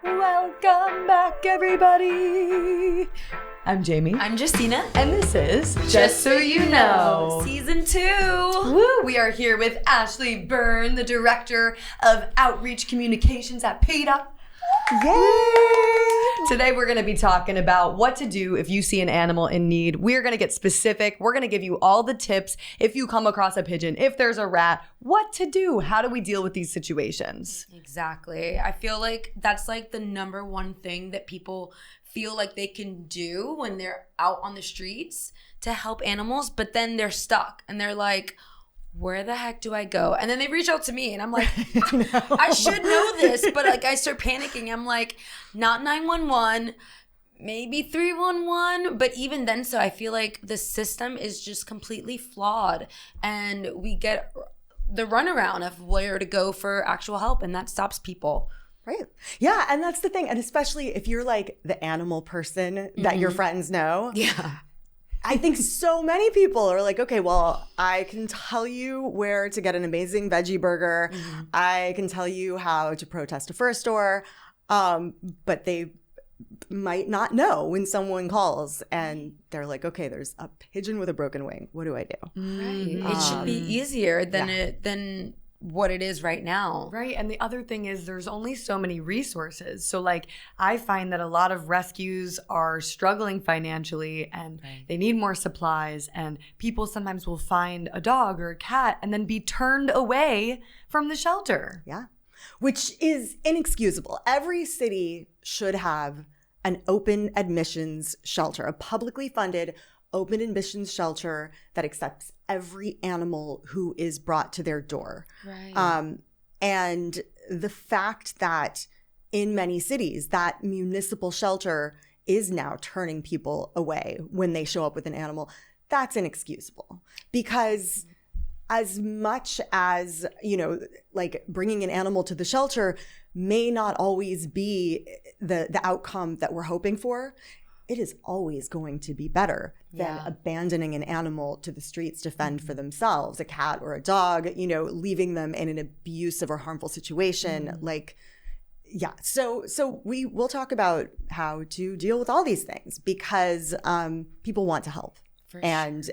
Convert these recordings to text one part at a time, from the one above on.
Welcome back, everybody. I'm Jamie. I'm Justina. And this is Just So You Know. Season 2. Woo! We are here with Ashley Byrne, the Director of Outreach Communications at PETA. Yay! Today we're going to be talking about what to do if you see an animal in need. We're going to get specific. We're going to give you all the tips if you come across a pigeon, if there's a rat, what to do. How do we deal with these situations? Exactly. I feel like that's like the number one thing that people feel like they can do when they're out on the streets to help animals, but then they're stuck and they're like, where the heck do I go? And then they reach out to me and I'm like, I should know this, but like I start panicking. I'm like, not 911, maybe 311, but even then, so I feel like the system is just completely flawed and we get the runaround of where to go for actual help, and that stops people. Right. Yeah. And that's the thing. And especially if you're like the animal person that your friends know. Yeah. I think so many people are like, okay, well, I can tell you where to get an amazing veggie burger. I can tell you how to protest a fur store. But they might not know when someone calls and they're like, okay, there's a pigeon with a broken wing. What do I do? Right. It should be easier than what it is right now. Right. And the other thing is there's only so many resources. So like I find that a lot of rescues are struggling financially and they need more supplies, and people sometimes will find a dog or a cat and then be turned away from the shelter. Yeah. Which is inexcusable. Every city should have an open admissions shelter, a publicly funded open admissions shelter that accepts every animal who is brought to their door. Right. And the fact that in many cities, that municipal shelter is now turning people away when they show up with an animal, that's inexcusable. Because as much as, you know, like bringing an animal to the shelter may not always be the outcome that we're hoping for, it is always going to be better than abandoning an animal to the streets to fend for themselves, a cat or a dog, you know, leaving them in an abusive or harmful situation. Like, yeah. So we will talk about how to deal with all these things because people want to help and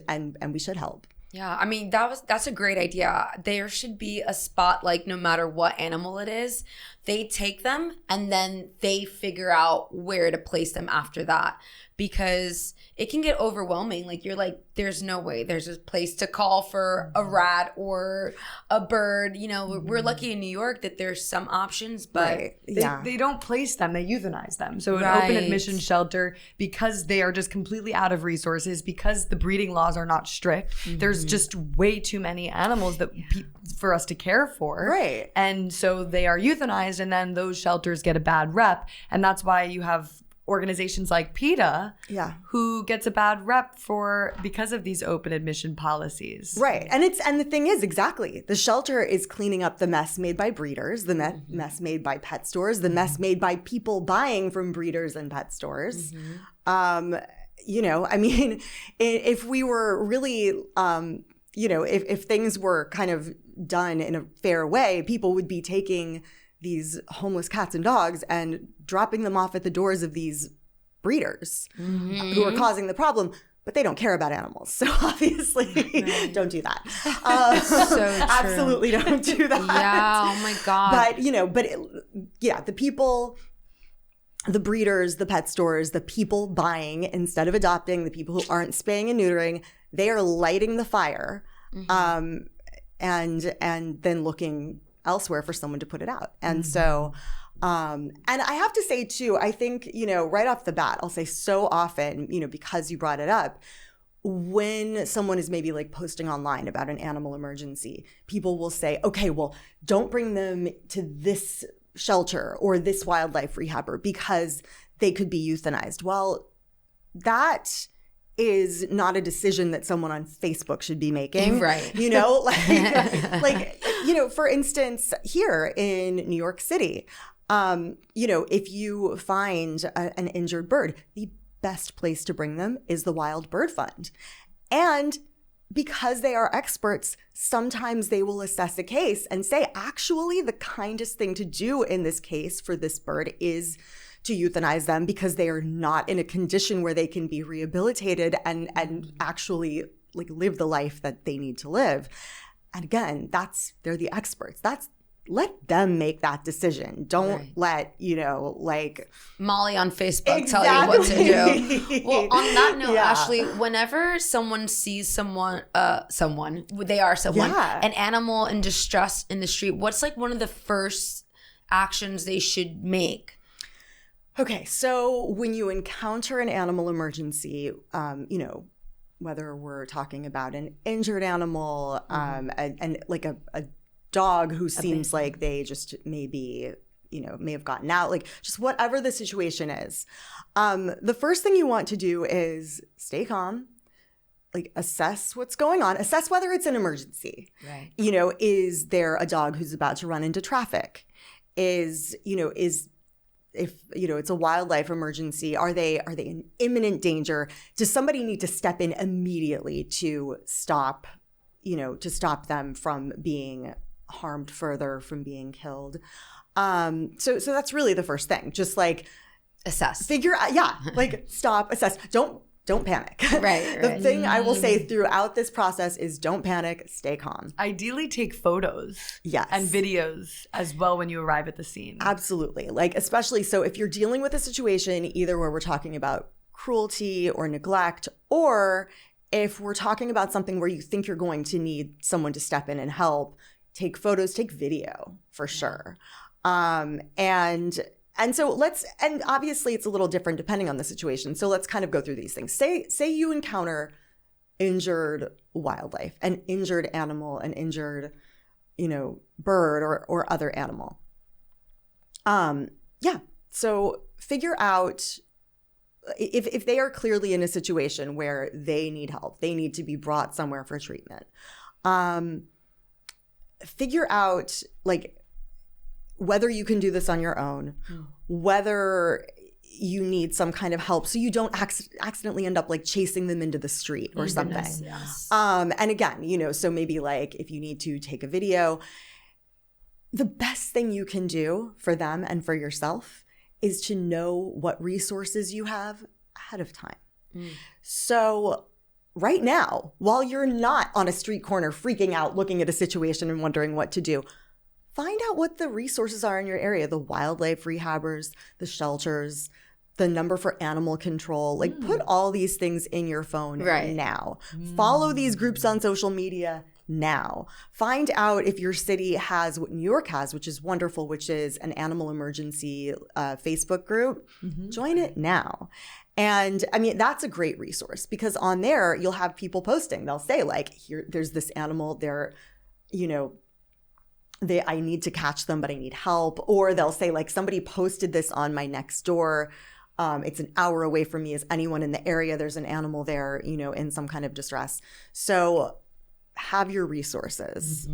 we should help. Yeah, I mean, that's a great idea. There should be a spot, like no matter what animal it is, they take them and then they figure out where to place them after that, because it can get overwhelming. Like you're like, there's no way there's a place to call for a rat or a bird. You know, we're lucky in New York that there's some options, but they don't place them, they euthanize them. So an open admission shelter, because they are just completely out of resources, because the breeding laws are not strict, there's just way too many animals that for us to care for. Right. And so they are euthanized, and then those shelters get a bad rep. And that's why you have organizations like PETA who gets a bad rep because of these open admission policies. Right. And the thing is, exactly, the shelter is cleaning up the mess made by breeders, the mess made by pet stores, the mess made by people buying from breeders and pet stores. You know, I mean, if we were really, you know, if things were kind of done in a fair way, people would be taking these homeless cats and dogs and dropping them off at the doors of these breeders who are causing the problem, but they don't care about animals. So obviously don't do that. So true. Absolutely don't do that. Yeah, oh my God. But, you know, the people, the breeders, the pet stores, the people buying instead of adopting, the people who aren't spaying and neutering, they are lighting the fire and then looking elsewhere for someone to put it out. And so, and I have to say too, I think, you know, right off the bat, I'll say so often, you know, because you brought it up, when someone is maybe like posting online about an animal emergency, people will say, okay, well, don't bring them to this shelter or this wildlife rehabber because they could be euthanized. Well, that is not a decision that someone on Facebook should be making. Right. You know, like, you know, for instance, here in New York City, you know, if you find an injured bird, the best place to bring them is the Wild Bird Fund. And because they are experts, sometimes they will assess a case and say, actually, the kindest thing to do in this case for this bird is to euthanize them because they are not in a condition where they can be rehabilitated and actually like live the life that they need to live. And again, they're the experts. Let them make that decision. Don't let, like Molly on Facebook tell you what to do. Well, on that note, Ashley, whenever someone sees someone, they are someone, an animal in distress in the street, what's like one of the first actions they should make? Okay, so when you encounter an animal emergency, whether we're talking about an injured animal and like a dog who seems like they just may have gotten out, like just whatever the situation is. The first thing you want to do is stay calm, like assess what's going on, assess whether it's an emergency. Right. Is there a dog who's about to run into traffic? If it's a wildlife emergency, are they in imminent danger? Does somebody need to step in immediately to stop them from being harmed further, from being killed? So that's really the first thing. Just like assess, figure out, like stop, assess, don't panic. Right. The thing I will say throughout this process is don't panic, stay calm. Ideally take photos and videos as well when you arrive at the scene. Absolutely. Like especially so if you're dealing with a situation either where we're talking about cruelty or neglect, or if we're talking about something where you think you're going to need someone to step in and help, take photos, take video for sure. And so and obviously it's a little different depending on the situation. So let's kind of go through these things. Say you encounter injured wildlife, an injured animal, an injured, bird or other animal. So figure out if they are clearly in a situation where they need help, they need to be brought somewhere for treatment. Figure out like whether you can do this on your own, whether you need some kind of help so you don't accidentally end up like chasing them into the street or something. Goodness, yes. And again, so maybe like if you need to take a video, the best thing you can do for them and for yourself is to know what resources you have ahead of time. So right now, while you're not on a street corner freaking out, looking at a situation and wondering what to do, find out what the resources are in your area, the wildlife rehabbers, the shelters, the number for animal control. Like put all these things in your phone now. Follow these groups on social media now. Find out if your city has what New York has, which is wonderful, which is an animal emergency Facebook group. Join it now. And I mean, that's a great resource because on there, you'll have people posting. They'll say like, here, there's this animal, I need to catch them, but I need help. Or they'll say like, somebody posted this on my next door. It's an hour away from me. Is anyone in the area? There's an animal there, in some kind of distress. So have your resources,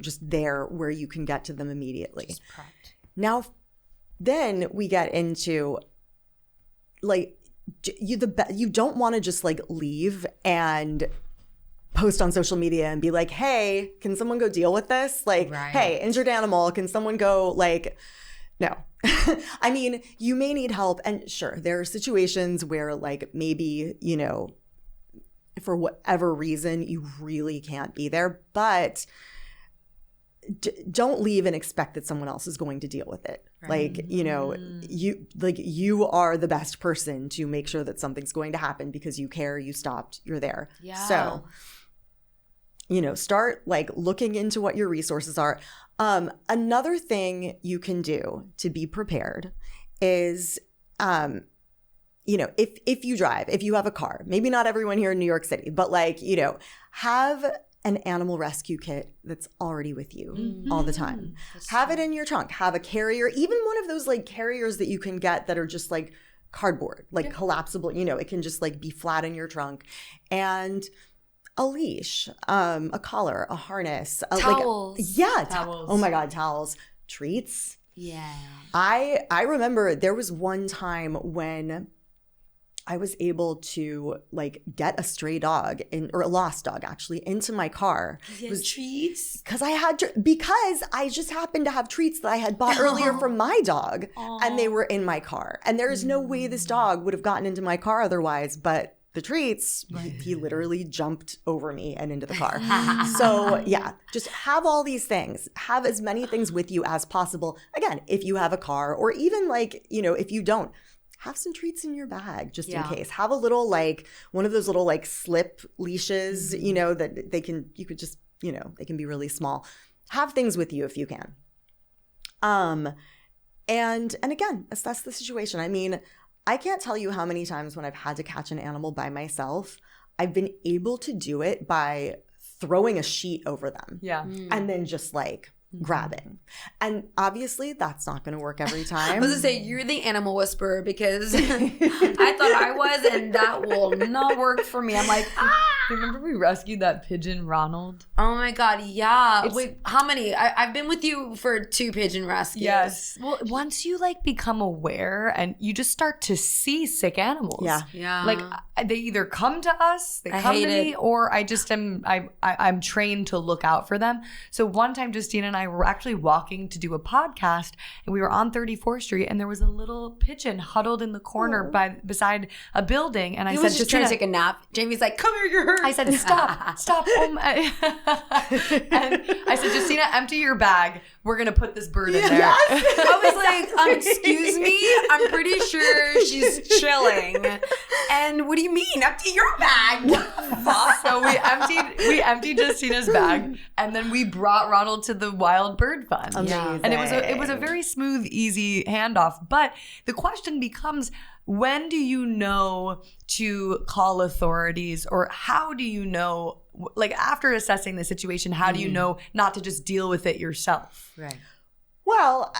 just there where you can get to them immediately. Now, then we get into like, you don't want to just like leave and post on social media and be like, hey, can someone go deal with this? Like, hey, injured animal, can someone go like, no. I mean, you may need help. And sure, there are situations where like maybe, for whatever reason, you really can't be there, but don't leave and expect that someone else is going to deal with it. Like, you are the best person to make sure that something's going to happen because you care, you stopped, you're there. Yeah. So, start like looking into what your resources are. Another thing you can do to be prepared is, if you drive, if you have a car, maybe not everyone here in New York City, but like, have an animal rescue kit that's already with you all the time. Have it in your trunk. Have a carrier, even one of those like carriers that you can get that are just like cardboard, like collapsible, it can just like be flat in your trunk. And a leash, a collar, a harness. Towels. Towels. Oh my God, towels. Treats. Yeah. I remember there was one time when I was able to like get a stray dog or a lost dog actually into my car. It was treats? Because I just happened to have treats that I had bought earlier from my dog, and they were in my car. And there is no way this dog would have gotten into my car otherwise, but the treats, he literally jumped over me and into the car. So yeah, just have all these things. Have as many things with you as possible. Again, if you have a car, or even like, if you don't, have some treats in your bag just in case. Have a little like one of those little like slip leashes, that they can be really small. Have things with you if you can. And again, assess the situation. I mean, I can't tell you how many times when I've had to catch an animal by myself, I've been able to do it by throwing a sheet over them. Yeah. And then just like grabbing. And obviously that's not going to work every time. I was gonna say, you're the animal whisperer, because I thought I was, and that will not work for me. I'm like, Remember we rescued that pigeon, Ronald? oh my God, yeah. Wait, how many? I've been with you for 2 pigeon rescues. Yes. Well, once you like become aware and you just start to see sick animals. Yeah. Yeah. Like they either come to us, they I come to hate me, it. or I just I'm trained to look out for them. So one time Justina and I were actually walking to do a podcast, and we were on 34th Street, and there was a little pigeon huddled in the corner beside a building, and I He said, was just trying to Justina, take a nap. Jamie's like, come here, you're hurt. I said, stop. And I said, Justina, empty your bag. We're going to put this bird in there. I was like, excuse me? I'm pretty sure she's chilling. And what do you mean? Empty your bag. What the fuck? So we emptied Justina's bag, and then we brought Ronald to the Wild Bird Fund. Amazing. And it was a very smooth, easy handoff. But the question becomes, when do you know to call authorities, or how do you know, like after assessing the situation, how do you know not to just deal with it yourself? Right. Well,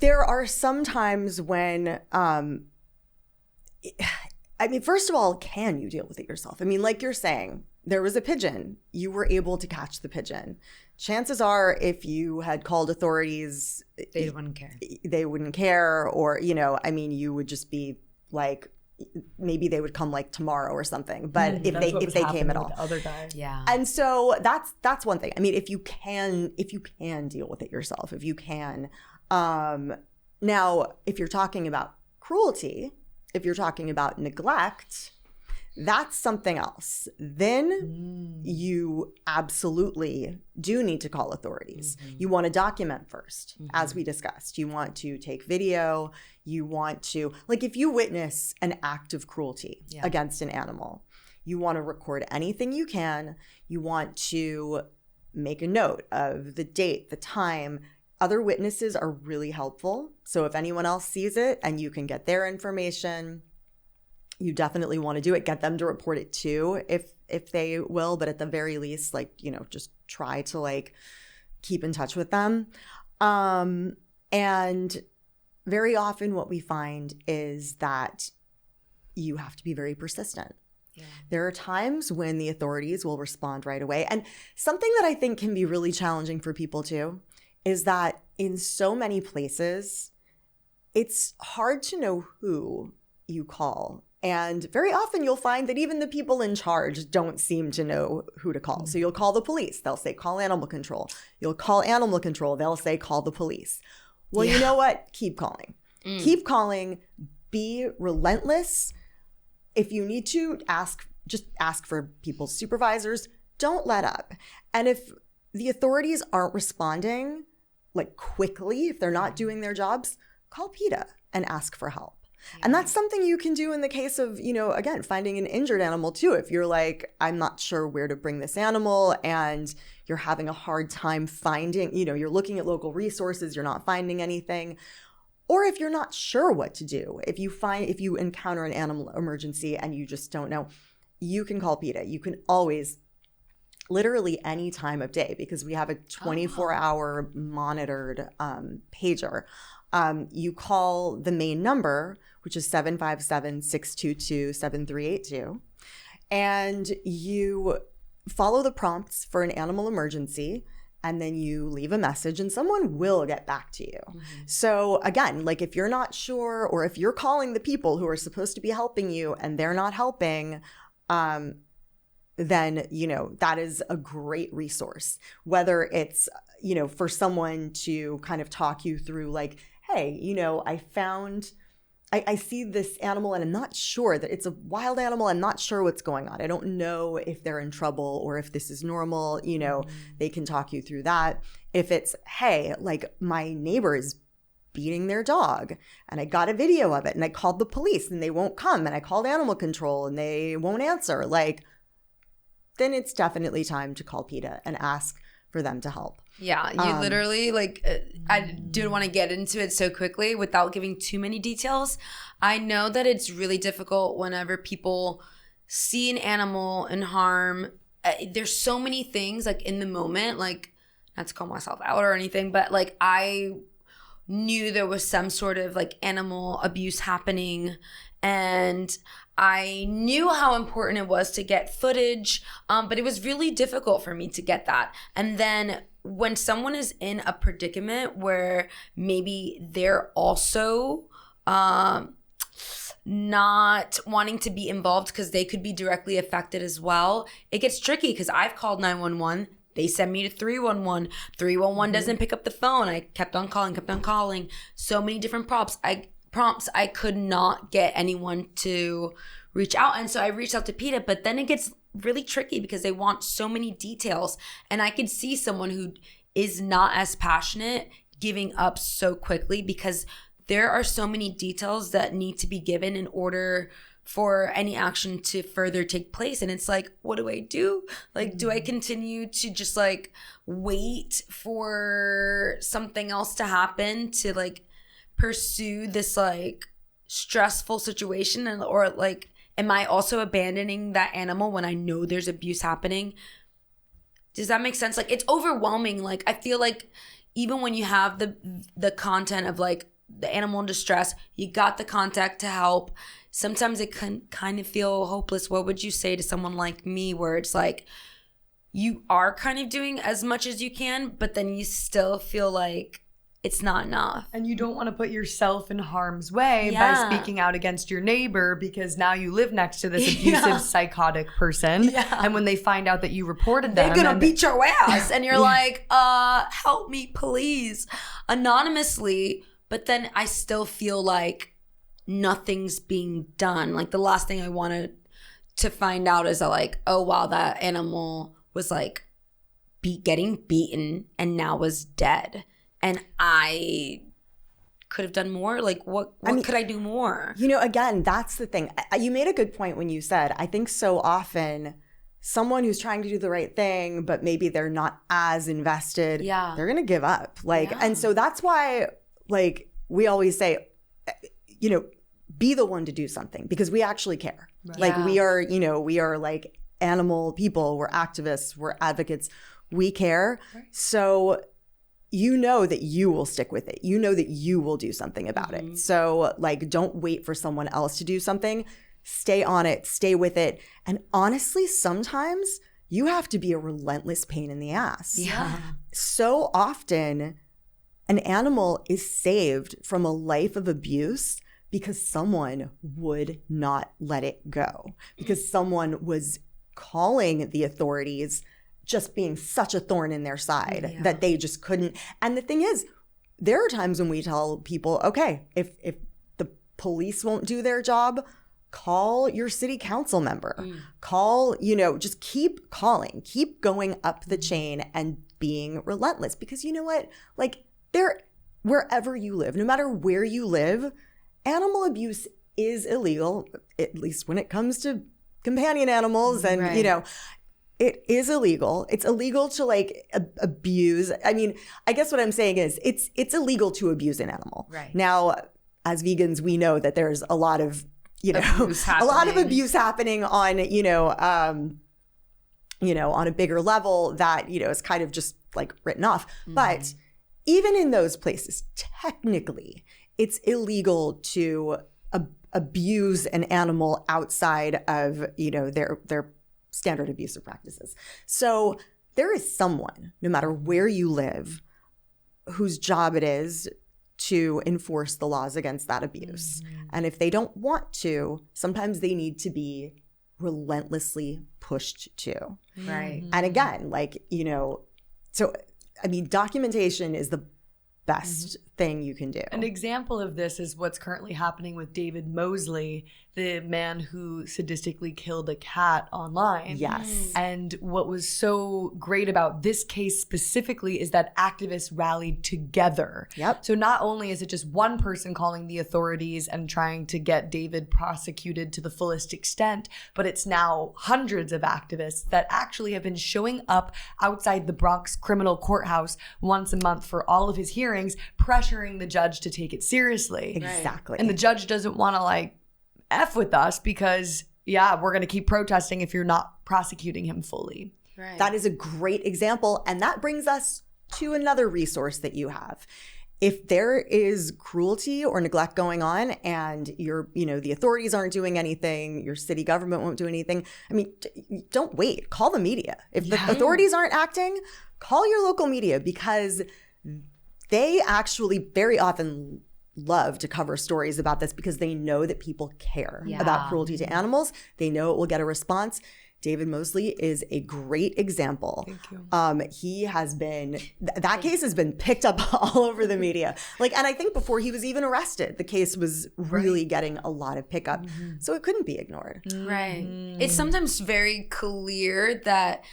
there are some times when, first of all, can you deal with it yourself? I mean, like you're saying, there was a pigeon. You were able to catch the pigeon. Chances are, if you had called authorities, They wouldn't care. They wouldn't care, or, you would just be like, maybe they would come like tomorrow or something. But if they came at all. The other guy. Yeah. And so that's one thing. I mean, if you can deal with it yourself, if you can. Now, if you're talking about cruelty, if you're talking about neglect, that's something else. Then you absolutely do need to call authorities. You want to document first, as we discussed. You want to take video. You want to, like, if you witness an act of cruelty against an animal, you want to record anything you can. You want to make a note of the date, the time. Other witnesses are really helpful. So if anyone else sees it and you can get their information, you definitely want to do it. Get them to report it too, if they will. But at the very least, just try to keep in touch with them. And very often what we find is that you have to be very persistent. Yeah. There are times when the authorities will respond right away. And something that I think can be really challenging for people too is that in so many places, it's hard to know who you call. And very often you'll find that even the people in charge don't seem to know who to call. So you'll call the police. They'll say, call animal control. You'll call animal control. They'll say, call the police. Well, you know what? Keep calling. Keep calling. Be relentless. If you need to, just ask for people's supervisors. Don't let up. And if the authorities aren't responding quickly, if they're not doing their jobs, call PETA and ask for help. And that's something you can do in the case of, again, finding an injured animal too. If you're like, I'm not sure where to bring this animal and you're having a hard time finding, you're looking at local resources, you're not finding anything. Or if you're not sure what to do, if you encounter an animal emergency and you just don't know, you can call PETA. You can always, literally any time of day, because we have a 24-hour monitored pager. You call the main number, which is 757-622-7382, and you follow the prompts for an animal emergency, and then you leave a message and someone will get back to you. So again, like if you're not sure, or if you're calling the people who are supposed to be helping you and they're not helping, then, you know, that is a great resource. Whether it's, you know, for someone to kind of talk you through like, hey, you know, I see this animal and I'm not sure that it's a wild animal. I'm not sure what's going on. I don't know if they're in trouble or if this is normal. You know, they can talk you through that. If it's, hey, like my neighbor is beating their dog and I got a video of it and I called the police and they won't come, and I called animal control and they won't answer, like, then it's definitely time to call PETA and ask for them to help. Yeah, you literally, like, I do want to get into it so quickly without giving too many details. I know that it's really difficult whenever people see an animal in harm. There's so many things, like, in the moment, like, not to call myself out or anything, but, like, I knew there was some sort of, like, animal abuse happening, and I knew how important it was to get footage, but it was really difficult for me to get that. And then when someone is in a predicament where maybe they're also not wanting to be involved because they could be directly affected as well, it gets tricky because I've called 911. They send me to 311. 311 doesn't pick up the phone. I kept on calling. So many different prompts. I could not get anyone to reach out. And so I reached out to PETA, but then it gets really tricky because they want so many details. And I could see someone who is not as passionate giving up so quickly because there are so many details that need to be given in order for any action to further take place. And it's like, what do I do? Like, do I continue to just like wait for something else to happen to like pursue this like stressful situation, and or like am I also abandoning that animal when I know there's abuse happening? Does that make sense? Like, it's overwhelming. Like, I feel like even when you have the content of like the animal in distress, you got the contact to help, sometimes it can kind of feel hopeless. What would you say to someone like me where it's like you are kind of doing as much as you can, but then you still feel like it's not enough. And you don't want to put yourself in harm's way by speaking out against your neighbor because now you live next to this abusive, psychotic person. Yeah. And when they find out that you reported them, they're going to beat your ass. And you're like, help me, please. Anonymously. But then I still feel like nothing's being done. Like the last thing I wanted to find out is that like, oh, wow, that animal was like getting beaten and now was dead. And I could have done more. Like, what could I do more? You know, again, that's the thing. You made a good point when you said, I think so often someone who's trying to do the right thing, but maybe they're not as invested, they're going to give up. Like, and so that's why, like, we always say, you know, be the one to do something because we actually care. Right. Like, we are, you know, we are like animal people. We're activists. We're advocates. We care. Right. So you know that you will stick with it. You know that you will do something about it. So like, don't wait for someone else to do something. Stay on it, stay with it. And honestly, sometimes you have to be a relentless pain in the ass. Yeah. So often an animal is saved from a life of abuse because someone would not let it go. Because someone was calling the authorities, just being such a thorn in their side that they just couldn't. And the thing is, there are times when we tell people, okay, if the police won't do their job, call your city council member. Call, you know, just keep calling, keep going up the chain and being relentless. Because you know what? Like, wherever you live, no matter where you live, animal abuse is illegal, at least when it comes to companion animals. And, you know, it is illegal. It's illegal to like abuse. I mean, I guess what I'm saying is it's illegal to abuse an animal. Right. Now, as vegans, we know that there's a lot of, you know, a lot of abuse happening on, you know, on a bigger level that, you know, is kind of just like written off. But even in those places, technically, it's illegal to abuse an animal outside of, you know, their standard abusive practices. So there is someone, no matter where you live, whose job it is to enforce the laws against that abuse. And if they don't want to, sometimes they need to be relentlessly pushed to. Right. And again, like, you know, so, I mean, documentation is the best thing you can do. An example of this is what's currently happening with David Mosley, the man who sadistically killed a cat online. Yes. And what was so great about this case specifically is that activists rallied together. Yep. So not only is it just one person calling the authorities and trying to get David prosecuted to the fullest extent, but it's now hundreds of activists that actually have been showing up outside the Bronx criminal courthouse once a month for all of his hearings, pressuring the judge to take it seriously. Exactly. And the judge doesn't want to like F with us because, yeah, we're going to keep protesting if you're not prosecuting him fully. Right. That is a great example. And that brings us to another resource that you have. If there is cruelty or neglect going on and the authorities aren't doing anything, your city government won't do anything, I mean, don't wait. Call the media. If the authorities aren't acting, call your local media, because they actually very often love to cover stories about this because they know that people care about cruelty to animals. They know it will get a response. David Mosley is a great example. Thank you. He has been, that case has been picked up all over the media. Like, and I think before he was even arrested, the case was really getting a lot of pickup. So it couldn't be ignored. Right. It's sometimes very clear that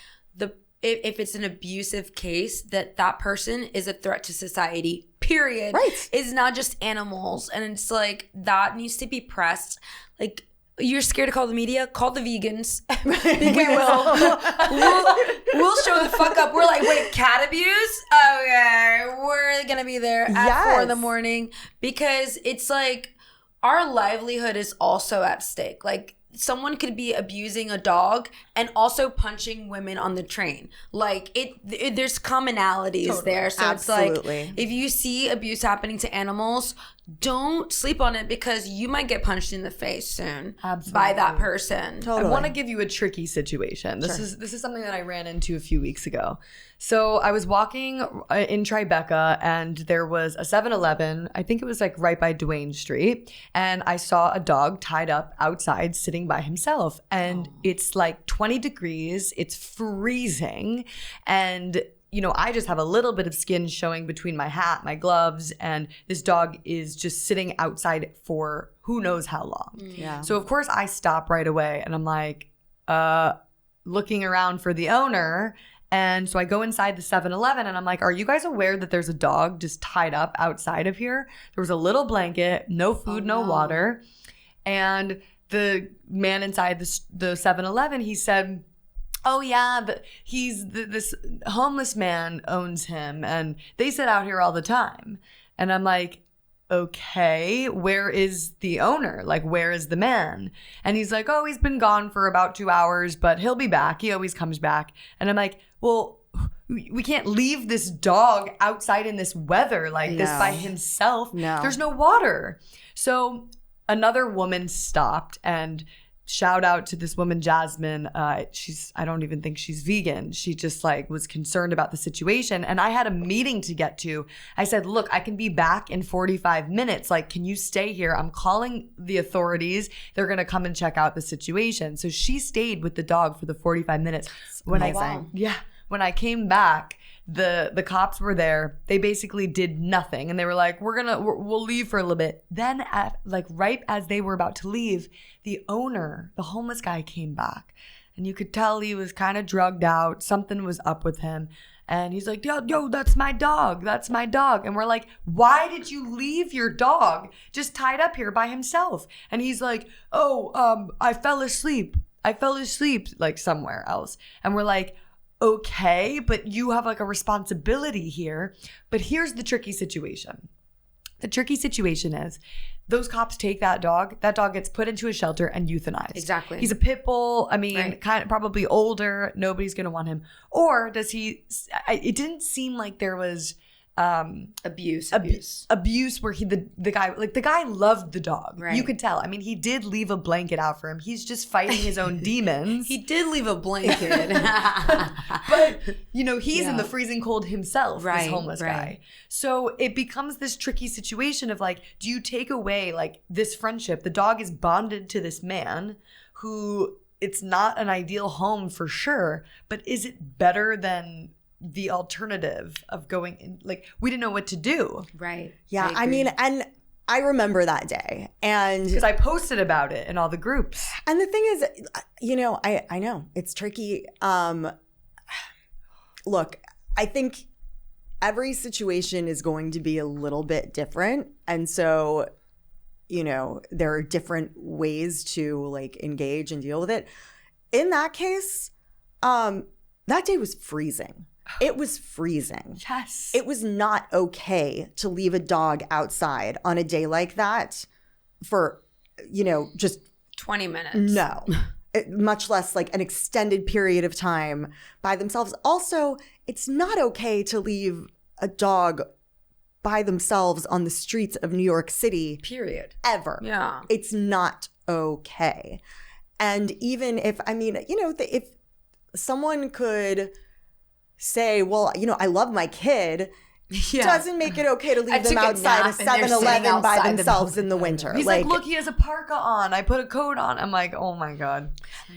if it's an abusive case, that person is a threat to society, period. Right. It's not just animals. And it's like, that needs to be pressed. Like, you're scared to call the media? Call the vegans. We will. We'll show the fuck up. We're like, wait, cat abuse? Okay, we're going to be there at 4 a.m. because it's like, our livelihood is also at stake. Like, someone could be abusing a dog and also punching women on the train. Like, there's commonalities there. So Absolutely. It's like, if you see abuse happening to animals, don't sleep on it, because you might get punched in the face soon by that person. Totally. I want to give you a tricky situation. This is something that I ran into a few weeks ago. So I was walking in Tribeca, and there was a 7-Eleven. I think it was like right by Duane Street. And I saw a dog tied up outside sitting by himself. And it's like 20 degrees. It's freezing. And I just have a little bit of skin showing between my hat, my gloves, and this dog is just sitting outside for who knows how long. Yeah. So of course I stop right away, and I'm like, looking around for the owner. And so I go inside the 7-Eleven, and I'm like, are you guys aware that there's a dog just tied up outside of here? There was a little blanket, no food, no water. And the man inside the 7-Eleven, he said, oh yeah, this homeless man owns him, and they sit out here all the time. And I'm like, okay, where is the owner? Like, where is the man? And he's like, oh, he's been gone for about 2 hours, but he'll be back. He always comes back. And I'm like, well, we can't leave this dog outside in this weather like this by himself. No. There's no water. So another woman stopped, and shout out to this woman, Jasmine. I don't even think she's vegan. She just was concerned about the situation. And I had a meeting to get to. I said, look, I can be back in 45 minutes. Like, can you stay here? I'm calling the authorities. They're going to come and check out the situation. So she stayed with the dog for the 45 minutes. When I came back, the cops were there. They basically did nothing, and they were like, we'll leave for a little bit. Then right as they were about to leave, the owner, the homeless guy, came back, and you could tell he was kind of drugged out. Something was up with him. And he's like, yo, that's my dog. That's my dog. And we're like, why did you leave your dog just tied up here by himself? And he's like, I fell asleep like somewhere else. And we're like, okay, but you have a responsibility here. But here's the tricky situation. The tricky situation is those cops take that dog gets put into a shelter and euthanized. Exactly. He's a pit bull. I mean, kind of probably older. Nobody's going to want him. Or does he, it didn't seem like there was abuse where the guy loved the dog. Right. You could tell. I mean, he did leave a blanket out for him. He's just fighting his own demons. He did leave a blanket. But, he's in the freezing cold himself, this homeless guy. So it becomes this tricky situation of like, do you take away like this friendship? The dog is bonded to this man who it's not an ideal home for sure, but is it better than the alternative of going in? Like, we didn't know what to do. Right. Yeah. I mean, and I remember that day, and because I posted about it in all the groups. And the thing is, I know it's tricky. Look, I think every situation is going to be a little bit different. And so, there are different ways to like engage and deal with it. In that case, that day was freezing. It was freezing. Yes. It was not okay to leave a dog outside on a day like that for, just 20 minutes. No. Much less like an extended period of time by themselves. Also, it's not okay to leave a dog by themselves on the streets of New York City. Period. Ever. Yeah. It's not okay. And even if someone could say, well, I love my kid, doesn't make it okay to leave them outside a 7-Eleven by themselves in the winter. He's like, look, he has a parka on. I put a coat on. I'm like, oh my God.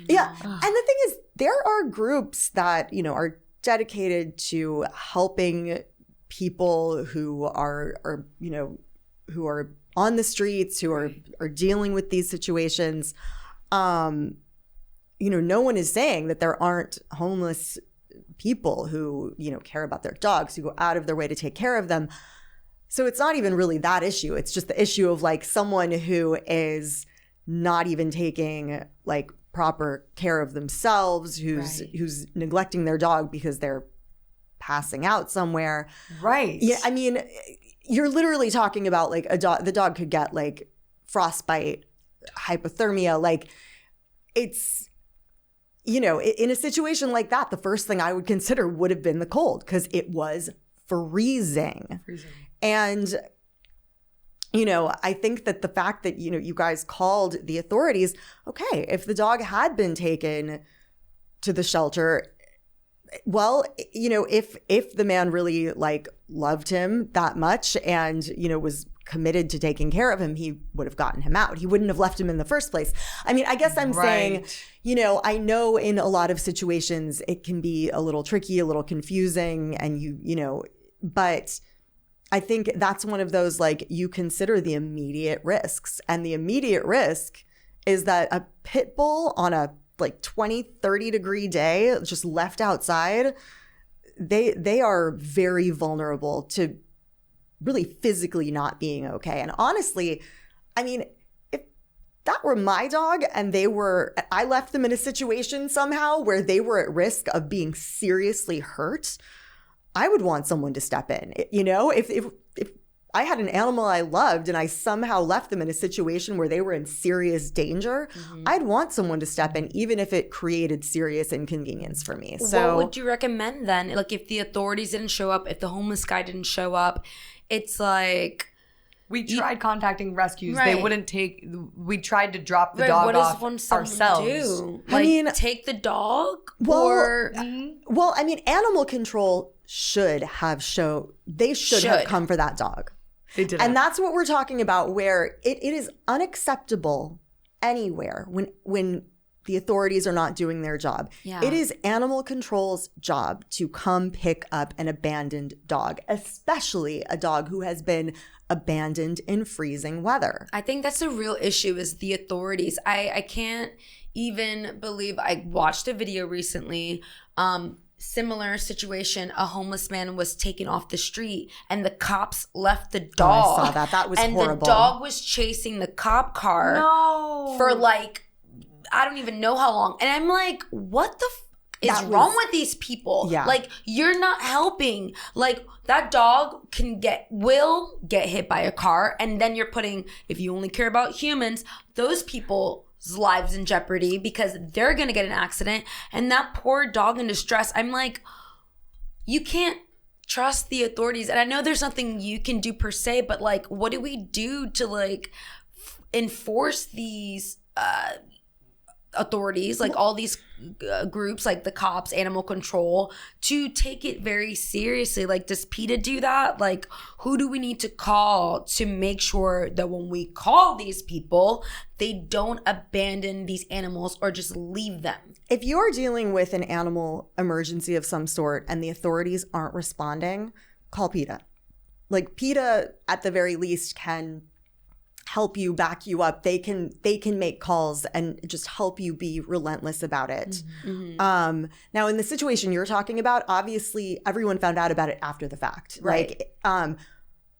Yeah. And the thing is, there are groups that, are dedicated to helping people who are who are on the streets, who are dealing with these situations. No one is saying that there aren't homeless people who, care about their dogs, who go out of their way to take care of them. So it's not even really that issue. It's just the issue of like someone who is not even taking like proper care of themselves, who's neglecting their dog because they're passing out somewhere. Right. Yeah. I mean, you're literally talking about like the dog could get like frostbite, hypothermia. Like it's, in a situation like that, the first thing I would consider would have been the cold because it was freezing. And, I think that the fact that, you guys called the authorities, okay, if the dog had been taken to the shelter, well, if the man really like loved him that much and, was committed to taking care of him, he would have gotten him out. He wouldn't have left him in the first place. I mean, I guess I'm saying, I know in a lot of situations it can be a little tricky, a little confusing, and but I think that's one of those, like, you consider the immediate risks. And the immediate risk is that a pit bull on a like 20, 30 degree day, just left outside, they are very vulnerable to really physically not being okay. And honestly, I mean, if that were my dog and I left them in a situation somehow where they were at risk of being seriously hurt, I would want someone to step in. If I had an animal I loved and I somehow left them in a situation where they were in serious danger, I'd want someone to step in, even if it created serious inconvenience for me. So what would you recommend then? Like, if the authorities didn't show up, if the homeless guy didn't show up, it's like... We tried contacting rescues. Right. They wouldn't take... We tried to drop the dog off ourselves. Do? Like, I mean, take the dog? Well, I mean, animal control should have have come for that dog. They did. And that's what we're talking about, where it is unacceptable anywhere when the authorities are not doing their job. Yeah. It is animal control's job to come pick up an abandoned dog, especially a dog who has been abandoned in freezing weather. I think that's a real issue, is the authorities. I can't even believe, I watched a video recently, similar situation. A homeless man was taken off the street and the cops left the dog. Oh, I saw that. That was horrible. And the dog was chasing the cop car for like, I don't even know how long. And I'm like, what the is wrong with these people? Yeah. Like, you're not helping. Like, that dog will get hit by a car, and then you're putting, if you only care about humans, those people's lives in jeopardy because they're gonna get an accident. And that poor dog in distress, I'm like, you can't trust the authorities. And I know there's nothing you can do per se, but like, what do we do to like enforce these authorities, like all these groups, like the cops, animal control, to take it very seriously? Like, does PETA do that? Like, who do we need to call to make sure that when we call these people, they don't abandon these animals or just leave them? If you're dealing with an animal emergency of some sort and the authorities aren't responding, call PETA. Like, PETA, at the very least, can help you, back you up. They can make calls and just help you be relentless about it. Mm-hmm. Now, in the situation you're talking about, obviously everyone found out about it after the fact. Right. Like,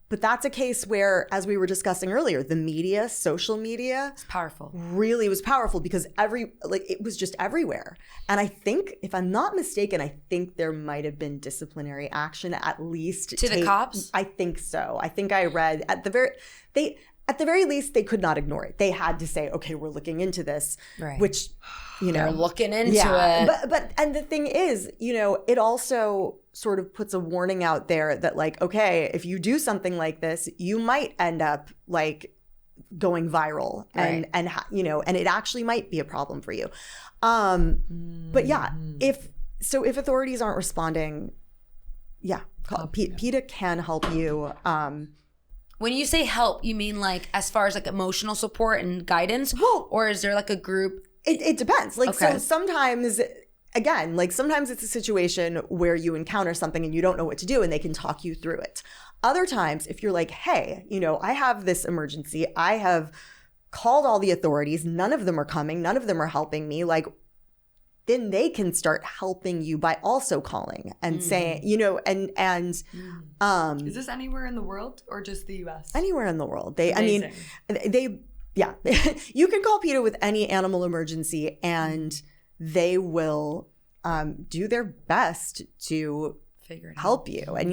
but that's a case where, as we were discussing earlier, the media, social media, It's powerful. really was powerful because it was just everywhere. And I think, if I'm not mistaken, I think there might have been disciplinary action, at least To the cops? I think so. I think I read at the very least, they could not ignore it. They had to say, okay, we're looking into this, Right. which, They're looking into it. But and the thing is, it also sort of puts a warning out there that, like, okay, if you do something like this, you might end up like going viral, Right. and it actually might be a problem for you. But yeah, if authorities aren't responding, call PETA can help you. When you say help, you mean like as far as like emotional support and guidance? Well, or is there like a group? It depends. Like, Okay. so sometimes, again, like sometimes it's a situation where you encounter something and you don't know what to do and they can talk you through it. Other times, if you're like, hey, I have this emergency, I have called all the authorities, none of them are coming, none of them are helping me, like, then they can start helping you by also calling and saying, Is this anywhere in the world or just the U.S.? Anywhere in the world. Amazing. You can call PETA with any animal emergency and they will do their best to Figure it out. help you. And,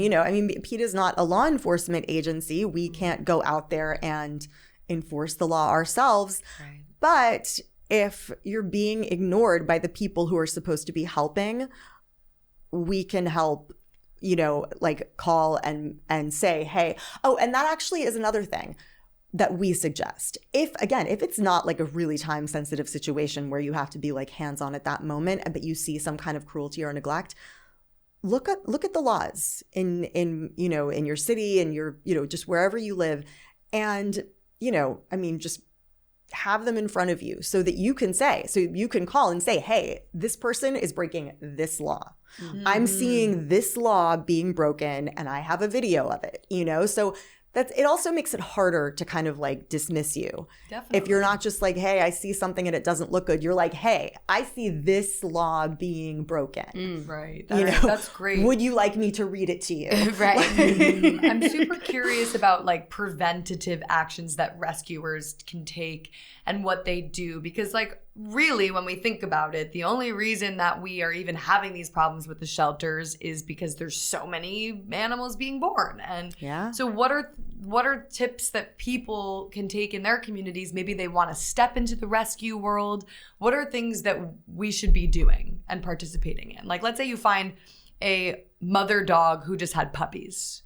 PETA is not a law enforcement agency. We can't go out there and enforce the law ourselves. Right. But if you're being ignored by the people who are supposed to be helping, we can help, like call and say, hey. Oh, and that actually is another thing that we suggest. If it's not like a really time sensitive situation where you have to be like hands-on at that moment, but you see some kind of cruelty or neglect, look at the laws in your city and your, just wherever you live. And, just have them in front of you so that you can call and say, hey, this person is breaking this law. Mm-hmm. I'm seeing this law being broken and I have a video of it, so it also makes it harder to kind of like dismiss you. Definitely. If you're not just like, hey, I see something and it doesn't look good. You're like, hey, I see this law being broken. Right. That's great. Would you like me to read it to you? Right. I'm super curious about like preventative actions that rescuers can take and what they do, because like really when we think about it, the only reason that we are even having these problems with the shelters is because there's so many animals being born. And so what are tips that people can take in their communities? Maybe they want to step into the rescue world. What are things that we should be doing and participating in? Like, let's say you find a mother dog who just had puppies.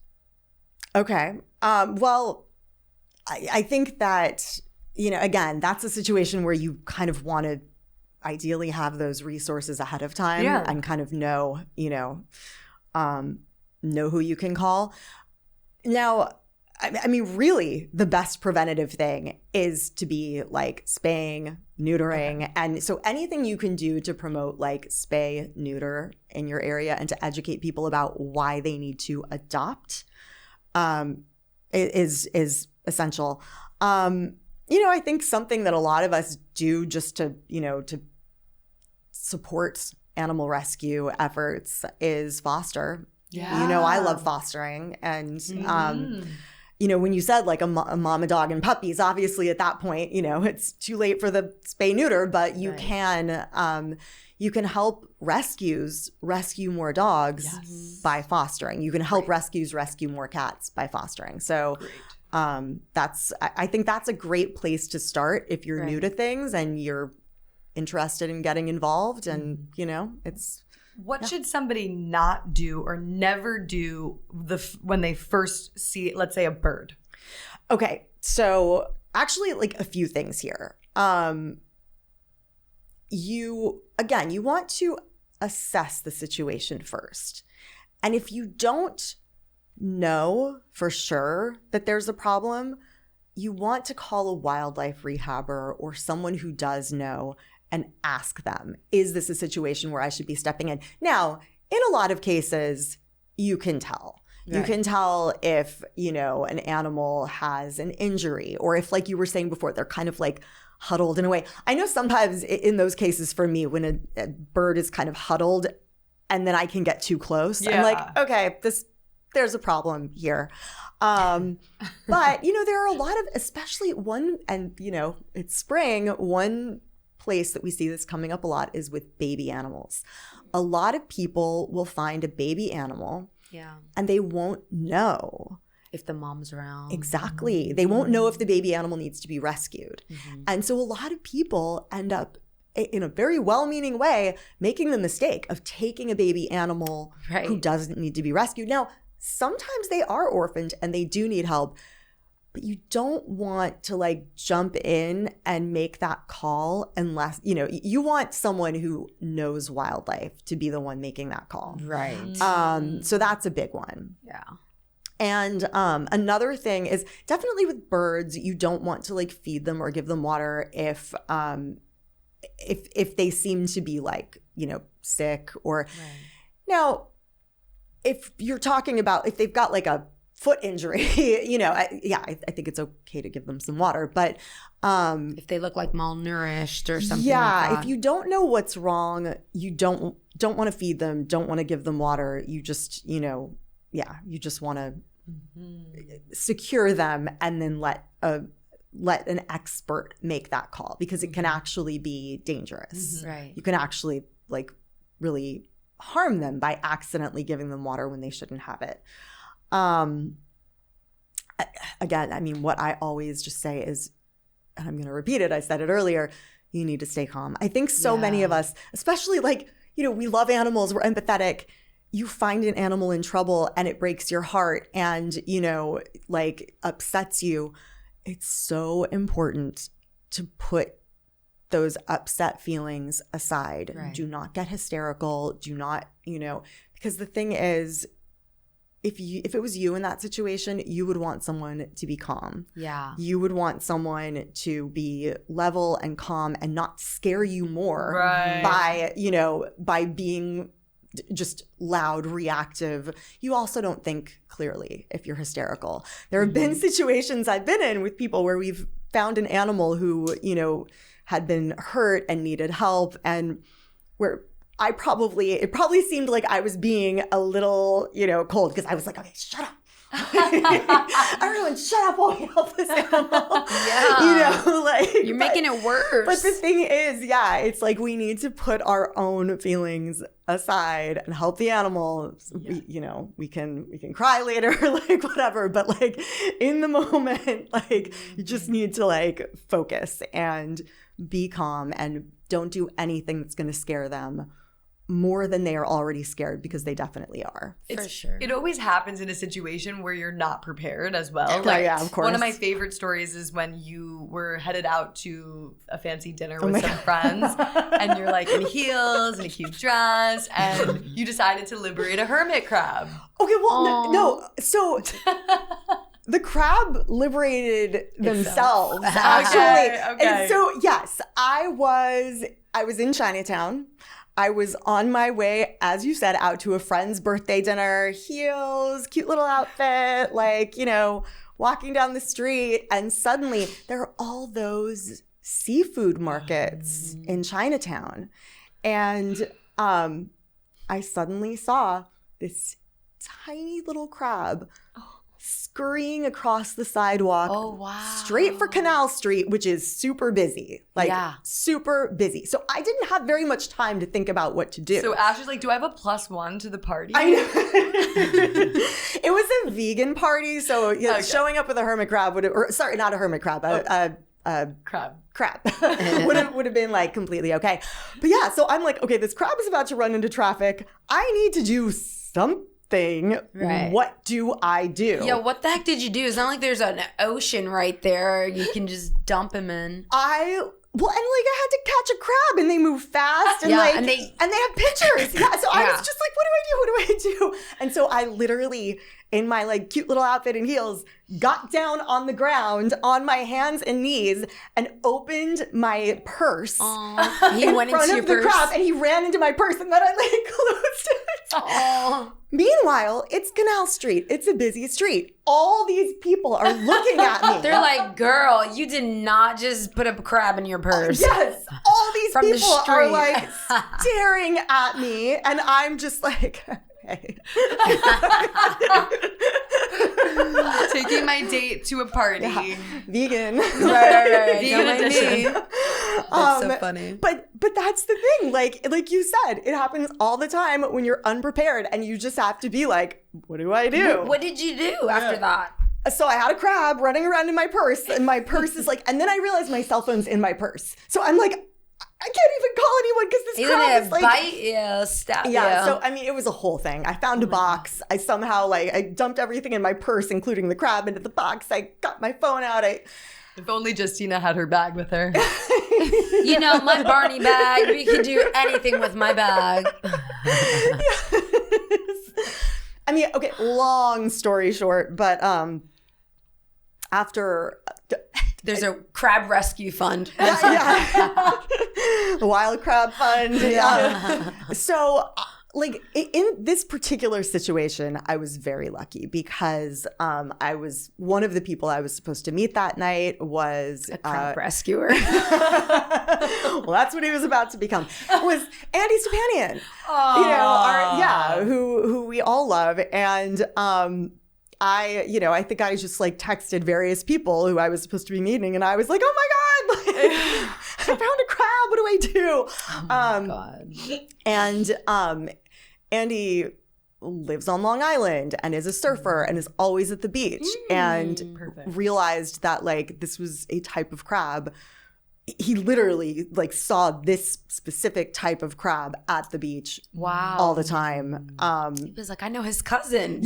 Okay. Well, I think that, again, that's a situation where you kind of want to ideally have those resources ahead of time and kind of know who you can call. Now, really, the best preventative thing is to be like spaying, neutering. Okay. And so anything you can do to promote like spay, neuter in your area and to educate people about why they need to adopt is essential. I think something that a lot of us do just to support animal rescue efforts is foster. Yeah. I love fostering. And, when you said like a mama dog and puppies, obviously at that point, it's too late for the spay neuter, but you can help rescues rescue more dogs by fostering. You can help rescues rescue more cats by fostering. So I think that's a great place to start if you're new to things and you're interested in getting involved. And, What should somebody not do or never do when they first see, let's say, a bird? Okay, so actually like a few things here. You want to assess the situation first. And if you don't know for sure that there's a problem, you want to call a wildlife rehabber or someone who does know and ask them, is this a situation where I should be stepping in? Now, in a lot of cases, you can tell. Right. You can tell if, an animal has an injury, or if, like you were saying before, they're kind of like huddled in a way. I know sometimes in those cases for me, when a bird is kind of huddled and then I can get too close, I'm like, okay, there's a problem here. But, there are a lot of, especially it's spring, one place that we see this coming up a lot is with baby animals. A lot of people will find a baby animal and they won't know if the mom's around. Exactly. They won't know if the baby animal needs to be rescued. Mm-hmm. And so a lot of people end up, in a very well-meaning way, making the mistake of taking a baby animal who doesn't need to be rescued. Now, sometimes they are orphaned and they do need help, but you don't want to jump in and make that call unless, you want someone who knows wildlife to be the one making that call. Right. So that's a big one. Yeah. And another thing is definitely with birds, you don't want to feed them or give them water if they seem to be sick or now if you're talking about if they've got a foot injury, I think it's okay to give them some water, but if they look malnourished or something like that. If you don't know what's wrong, you don't want to feed them, don't want to give them water, you just you just want to secure them and then let an expert make that call, because it can actually be dangerous. Mm-hmm. Right. You can actually really harm them by accidentally giving them water when they shouldn't have it. Again, what I always just say is, and I'm going to repeat it, I said it earlier, you need to stay calm. I think so many of us, especially we love animals, we're empathetic. You find an animal in trouble and it breaks your heart and, upsets you. It's so important to put those upset feelings aside. Right. Do not get hysterical. Do not, because the thing is, if it was you in that situation, you would want someone to be calm. Yeah. You would want someone to be level and calm and not scare you more by being just loud, reactive. You also don't think clearly if you're hysterical. There have been situations I've been in with people where we've found an animal who, had been hurt and needed help, and where it probably seemed like I was being a little, cold, because I was like, okay, shut up. Everyone shut up while we help this animal. Yeah. You're making it worse. But the thing is, it's we need to put our own feelings aside and help the animal. Yeah. We can cry later, whatever, but in the moment, you just need to focus and be calm and don't do anything that's going to scare them more than they are already scared, because they definitely are. For sure. It always happens in a situation where you're not prepared as well. Yeah, of course. One of my favorite stories is when you were headed out to a fancy dinner with some friends and you're in heels and a cute dress and you decided to liberate a hermit crab. Okay, well, no. So the crab liberated themselves, actually. Okay. And so, yes, I was in Chinatown. I was on my way, as you said, out to a friend's birthday dinner, heels, cute little outfit, walking down the street. And suddenly there are all those seafood markets in Chinatown. And I suddenly saw this tiny little crab scurrying across the sidewalk. Oh, wow. Straight for Canal Street, which is super busy. Super busy. So I didn't have very much time to think about what to do. So Ash is do I have a +1 to the party? It was a vegan party, so showing up with a hermit crab not a hermit crab, a crab would have been like completely okay. But yeah, so I'm like, okay, this crab is about to run into traffic. I need to do something. Right. What do I do? Yeah, what the heck did you do? It's not like there's an ocean right there you can just dump him in. Well, and like I had to catch a crab, and they move fast, and and they have pictures. Yeah, so I was just like, what do I do? And so I literally, in my like cute little outfit and heels, got down on the ground on my hands and knees and opened my purse. He went into your purse, crab, and he ran into my purse, and then I like closed it. Meanwhile, it's Canal Street. It's a busy street. All these people are looking at me. They're like, girl, you did not just put a crab in your purse. Yes. All these people are like staring at me, and I'm just like, okay. Taking my date to a party. Yeah. Vegan. Right. Vegan edition. That's so funny. But that's the thing. Like you said, it happens all the time when you're unprepared, and you just have to be like, what do I do? What did you do after that? So I had a crab running around in my purse, and my purse is like, and then I realized my cell phone's in my purse. So I'm like, I can't even call anyone because this crab is like bite you, stab you. So I mean, it was a whole thing. I found a box. I somehow I dumped everything in my purse, including the crab, into the box. I got my phone out. If only Justina had her bag with her. You know, my Barney bag. We could do anything with my bag. I mean, okay, long story short, but after there's a crab rescue fund. The Wild Crab Fund. Yeah. So like in this particular situation, I was very lucky because I was one of the people I was supposed to meet that night was a crab rescuer. Well, that's what he was about to become. Was Andy Stepanian. Who we all love. And I think I just like texted various people who I was supposed to be meeting, and I was like, oh my God, like, I found a crab. What do I do? Oh my God. And Andy lives on Long Island and is a surfer and is always at the beach and realized that like this was a type of crab. He literally like saw this specific type of crab at the beach all the time. He was like, I know his cousin.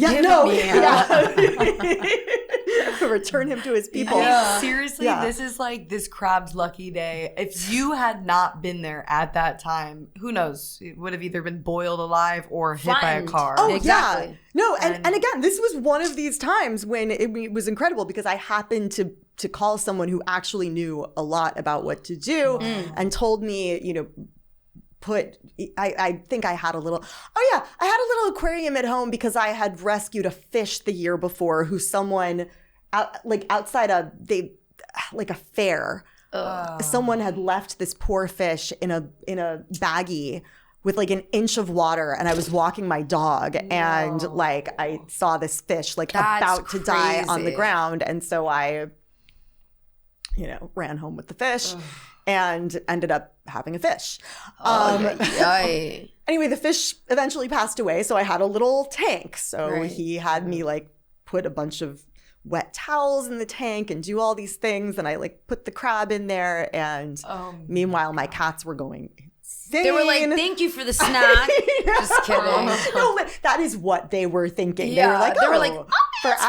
Return him to his people. Seriously, this is like this crab's lucky day. If you had not been there at that time, who knows? It would have either been boiled alive or hit by a car. Oh, exactly. Yeah. No, and again, this was one of these times when it was incredible because I happened to call someone who actually knew a lot about what to do and told me, I think I had a little aquarium at home because I had rescued a fish the year before who someone outside a fair. Someone had left this poor fish in a baggie with like an inch of water, and I was walking my dog and like I saw this fish like about to die on the ground, and so I ran home with the fish and ended up having a fish. Anyway, the fish eventually passed away, so I had a little tank. So he had me like put a bunch of wet towels in the tank and do all these things, and I like put the crab in there, and meanwhile my cats were going insane. They were like, thank you for the snack. Just kidding. No, but that is what they were thinking. Yeah. They were like, for us?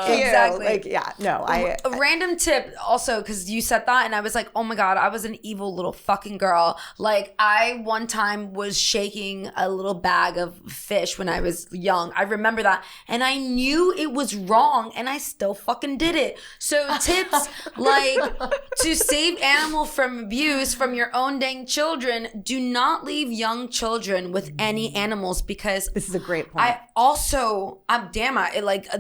Exactly. A random tip also, because you said that and I was like, oh my God, I was an evil little fucking girl. Like I one time was shaking a little bag of fish when I was young. I remember that. And I knew it was wrong and I still fucking did it. So tips like to save animal from abuse from your own dang children, do not leave young children with any animals, because this is a great point.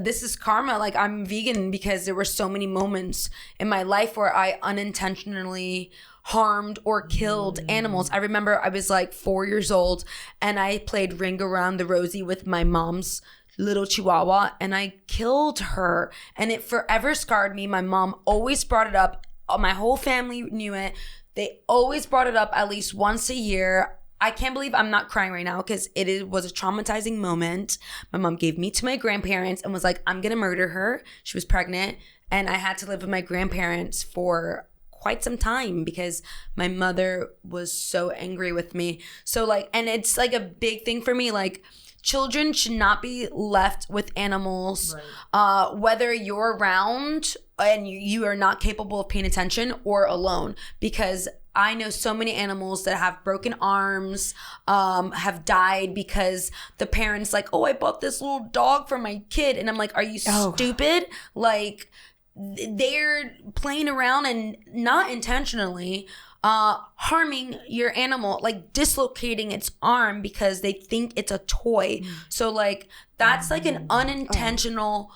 This is karma. Like I'm vegan because there were so many moments in my life where I unintentionally harmed or killed animals. I remember I was like 4 years old and I played Ring Around the Rosie with my mom's little chihuahua and I killed her, and it forever scarred me. My mom always brought it up. My whole family knew it. They always brought it up at least once a year. I can't believe I'm not crying right now because it was a traumatizing moment. My mom gave me to my grandparents and was like, I'm going to murder her. She was pregnant. and I had to live with my grandparents for quite some time because my mother was so angry with me. So like, and it's like a big thing for me, like children should not be left with animals, whether you're around and you are not capable of paying attention or alone, because I know so many animals that have broken arms, have died because the parents like, oh, I bought this little dog for my kid. And I'm like, are you stupid? Like, they're playing around and not intentionally harming your animal, like dislocating its arm because they think it's a toy. So like that's like an unintentional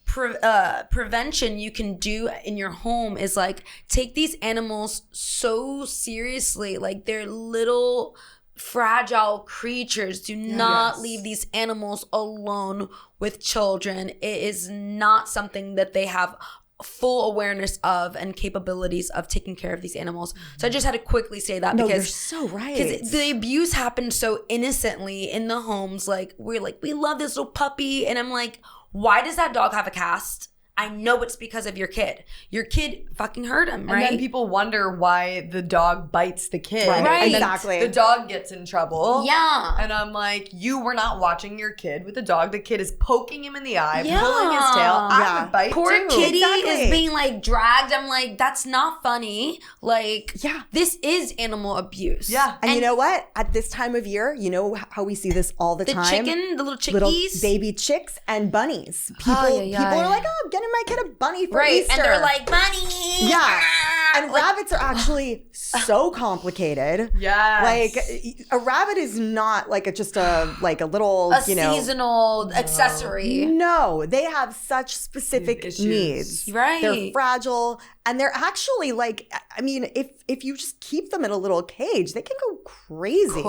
prevention you can do in your home, is like take these animals so seriously. Like they're little fragile creatures. Do not leave these animals alone with children. It is not something that they have full awareness of and capabilities of taking care of these animals. So I just had to quickly say that because you're so right. Because the abuse happened so innocently in the homes. Like we're like, we love this little puppy, and I'm like, why does that dog have a cast? I know it's because of your kid. Your kid fucking hurt him, right? And then people wonder why the dog bites the kid. Right. And then Exactly. the dog gets in trouble. Yeah. And I'm like, you were not watching your kid with the dog. The kid is poking him in the eye, pulling his tail. I would bite Poor too. kitty Exactly. is being like dragged. I'm like, that's not funny. Like, this is animal abuse. Yeah. And you know what? At this time of year, you know how we see this all the time? The little chickies. Little baby chicks and bunnies. People are like, oh, I'm getting my kid a bunny for Easter. And they're like, bunny. Yeah. And rabbits are actually so complicated. Yes. Like a rabbit is not like just a little, seasonal accessory. No, they have such specific needs. Right. They're fragile, and they're actually like, I mean, if you just keep them in a little cage, they can go crazy.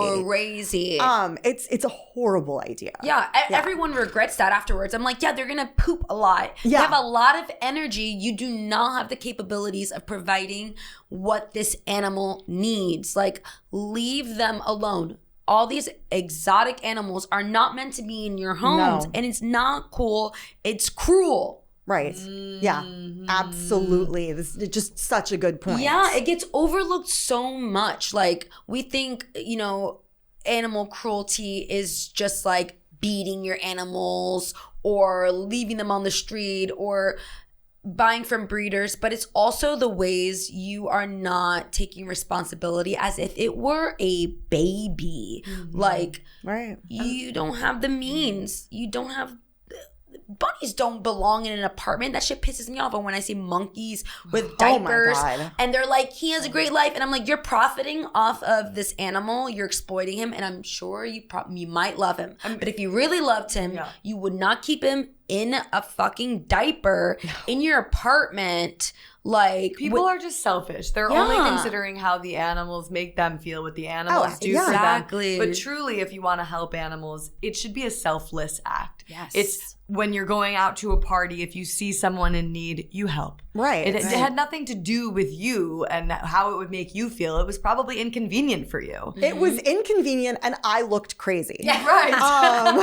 It's a horrible idea. Yeah, everyone regrets that afterwards. I'm like, they're gonna poop a lot. Yeah. You have a lot of energy. You do not have the capabilities of providing what this animal needs. Like, leave them alone. All these exotic animals are not meant to be in your homes, and it's not cool. It's cruel. Right. Yeah, absolutely. This is just such a good point. Yeah, it gets overlooked so much. Like, we think, animal cruelty is just like beating your animals or leaving them on the street or buying from breeders, but it's also the ways you are not taking responsibility as if it were a baby. Like, you don't have the means. You don't have... Bunnies don't belong in an apartment. That shit pisses me off. And when I see monkeys with diapers and they're like, he has a great life. And I'm like, you're profiting off of this animal. You're exploiting him. And I'm sure you might love him. But if you really loved him, you would not keep him in a fucking diaper in your apartment. Like, people are just selfish. They're only considering how the animals make them feel, what the animals do for them. But truly, if you want to help animals, it should be a selfless act. Yes. It's when you're going out to a party, if you see someone in need, you help. Right. It had nothing to do with you and how it would make you feel. It was probably inconvenient for you. It was inconvenient, and I looked crazy. Yeah, right.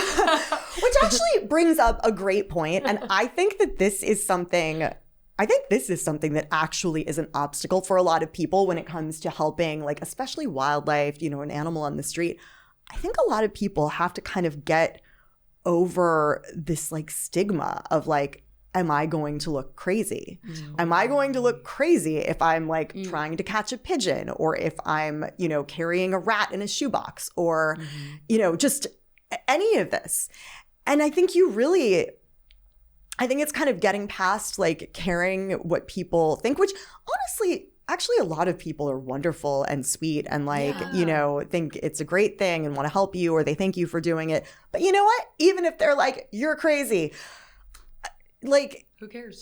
Which actually brings up a great point, and I think that this is something that actually is an obstacle for a lot of people when it comes to helping, like, especially wildlife, an animal on the street. I think a lot of people have to kind of get over this, like, stigma of, like, am I going to look crazy? Am I going to look crazy if I'm, like, trying to catch a pigeon, or if I'm, carrying a rat in a shoebox, or, just any of this? And I think it's kind of getting past, like, caring what people think, which honestly, actually a lot of people are wonderful and sweet and, like, think it's a great thing and want to help you, or they thank you for doing it. But you know what? Even if they're like, you're crazy, like, who cares?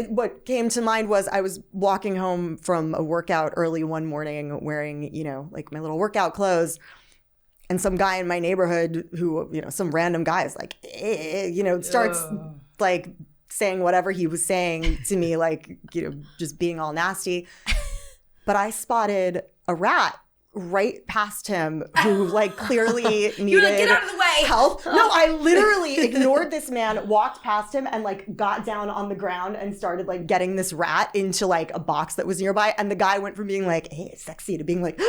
What came to mind was I was walking home from a workout early one morning wearing, like, my little workout clothes. And some guy in my neighborhood who, some random guy is like, starts like saying whatever he was saying to me, like, just being all nasty. But I spotted a rat right past him who like clearly needed You're like, get out of the way. help. No, I literally ignored this man, walked past him and like got down on the ground and started like getting this rat into like a box that was nearby. And the guy went from being like, hey, it's sexy to being like,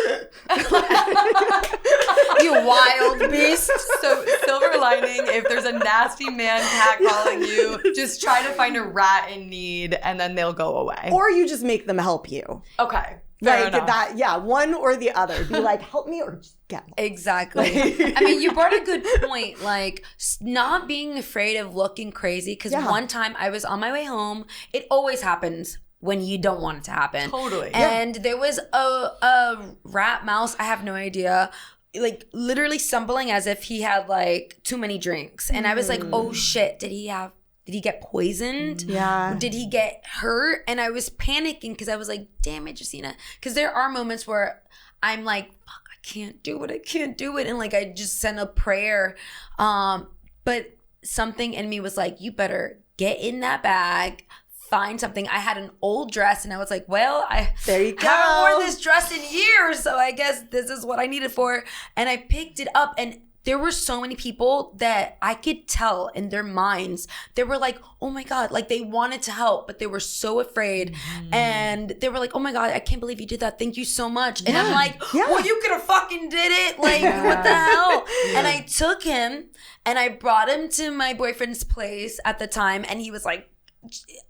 you wild beast. So silver lining, if there's a nasty man catcalling you, just try to find a rat in need and then they'll go away. or you just make them help you. Okay. Fair Like enough. that, yeah, one or the other. Be like, help me or just get me. Exactly. I mean, you brought a good point, like not being afraid of looking crazy. Because one time I was on my way home. It always happens when you don't want it to happen. Totally. And there was a rat mouse, I have no idea, like literally stumbling as if he had like too many drinks. And I was like, oh shit, did he get poisoned? Yeah. Did he get hurt? And I was panicking because I was like, damn it, Justina. Because there are moments where I'm like, fuck, I can't do it. And like, I just sent a prayer. But something in me was like, you better get in that bag, find something. I had an old dress and I was like, well, There you go. haven't worn this dress in years. So I guess this is what I need it for. And I picked it up and there were so many people that I could tell in their minds, they were like, oh my God, like they wanted to help, but they were so afraid. And they were like, oh my God, I can't believe you did that. Thank you so much. And I'm like, well, you could have fucking did it. Like, what the hell? And I took him and I brought him to my boyfriend's place at the time. And he was like,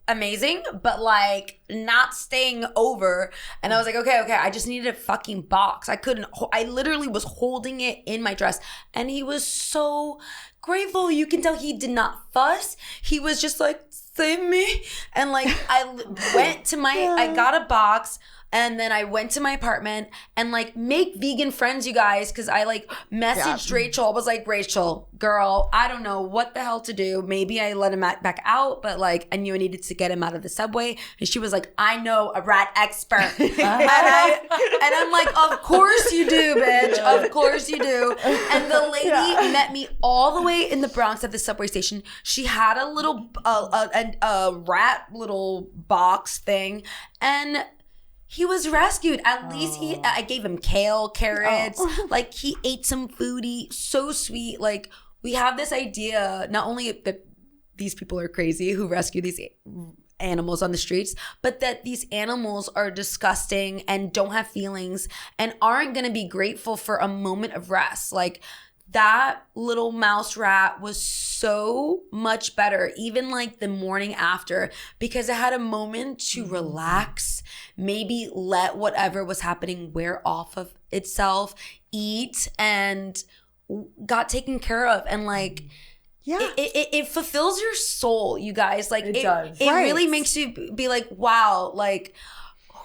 amazing, but like not staying over. And I was like, okay, I just needed a fucking box. I literally was holding it in my dress and he was so grateful. You can tell he did not fuss. He was just like, save me. And like I got a box. And then I went to my apartment and like make vegan friends, you guys, because I like messaged Rachel. I was like, Rachel, girl, I don't know what the hell to do. Maybe I let him back out, but like I knew I needed to get him out of the subway. And she was like, I know a rat expert. and I'm like, of course you do, bitch. Of course you do. And the lady met me all the way in the Bronx at the subway station. She had a little a rat little box thing and he was rescued. At least I gave him kale, carrots. Like he ate some foodie. So sweet. Like we have this idea, not only that these people are crazy who rescue these animals on the streets, but that these animals are disgusting and don't have feelings and aren't going to be grateful for a moment of rest. Like that little mouse rat was so much better, even like the morning after, because I had a moment to relax, maybe let whatever was happening wear off of itself, eat, and got taken care of. And like, it fulfills your soul, you guys. Like it does. It really makes you be like, wow, like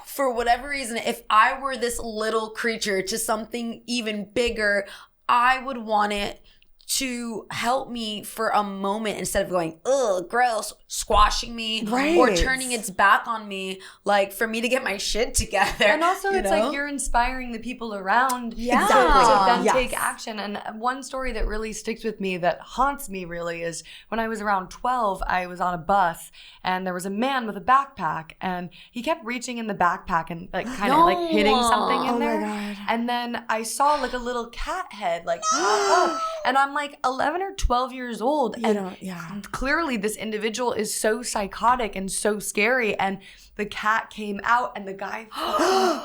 for whatever reason, if I were this little creature to something even bigger, I would want it to help me for a moment instead of going, ugh, gross, squashing me or turning its back on me, like for me to get my shit together. And also it's like you're inspiring the people around to then take action. And one story that really sticks with me, that haunts me really, is when I was around 12, I was on a bus and there was a man with a backpack and he kept reaching in the backpack and like kind of like hitting something in there. My God. And then I saw like a little cat head like pop up and I'm like 11 or 12 years old. And clearly this individual is so psychotic and so scary. And the cat came out and the guy